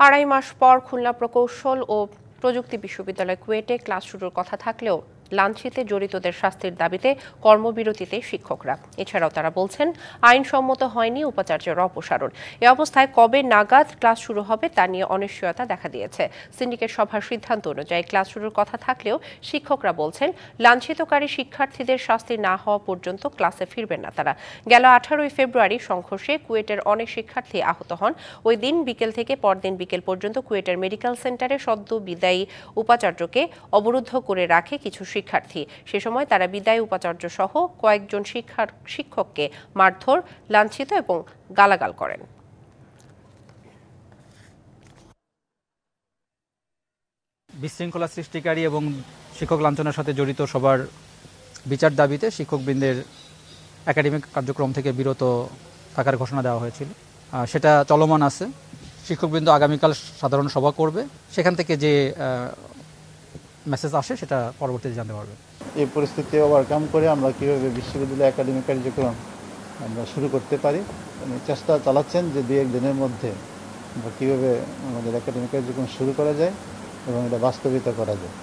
আড়াই মাস পর খুলনা প্রকৌশল ও প্রযুক্তি বিশ্ববিদ্যালয় কুয়েটে ক্লাস শুরুর কথা থাকলেও লাঞ্ছিতে জড়িতদের শাস্তির দাবিতে কর্মবিরতিতে শিক্ষকরা। এছাড়াও তারা বলছেন আইনসম্মত হয়নি উপাচার্যের অপসারণ। এ অবস্থায় কবে নাগাদ ক্লাস শুরু হবে তা নিয়ে অনিশ্চয়তা দেখা দিয়েছে। সিন্ডিকেট সভার সিদ্ধান্ত অনুযায়ী ক্লাস শুরুর কথা থাকলেও শিক্ষকরা বলছেন লাঞ্ছিতকারী শিক্ষার্থীদের শাস্তি না হওয়া পর্যন্ত ক্লাসে ফিরবেন না তারা। গেল 18 ফেব্রুয়ারি সংঘর্ষে কুয়েটের অনেক শিক্ষার্থী আহত হন। ওই দিন বিকেল থেকে পরদিন বিকেল পর্যন্ত কুয়েটের মেডিকেল সেন্টারে সদ্য বিদায়ী উপাচার্যকে অবরুদ্ধ করে রাখে কিছু শিক্ষার্থী। সে সময় তারা বিদায়ী উপাচার্য সহ কয়েকজন শিক্ষককে মারধর, লাঞ্ছিত এবং গালাগাল করেন। বিশৃঙ্খলা সৃষ্টিকারী এবং শিক্ষক লাঞ্ছনার সাথে জড়িত সবার বিচার দাবিতে শিক্ষকবৃন্দের একাডেমিক কার্যক্রম থেকে বিরত থাকার ঘোষণা দেওয়া হয়েছিল। সেটা চলমান আছে। শিক্ষকবৃন্দ আগামীকাল সাধারণ সভা করবে, সেখান থেকে যে মেসেজ আসে সেটা পরবর্তীতে জানতে পারবে। এই পরিস্থিতি ওভারকাম করে আমরা কীভাবে বিশ্ববিদ্যালয় একাডেমিক কার্যক্রম আমরা শুরু করতে পারি, চেষ্টা চালাচ্ছেন যে 2-1 দিনের মধ্যে আমরা কীভাবে আমাদের একাডেমিক কার্যক্রম শুরু করা যায় এবং এটা বাস্তবিত করা যায়।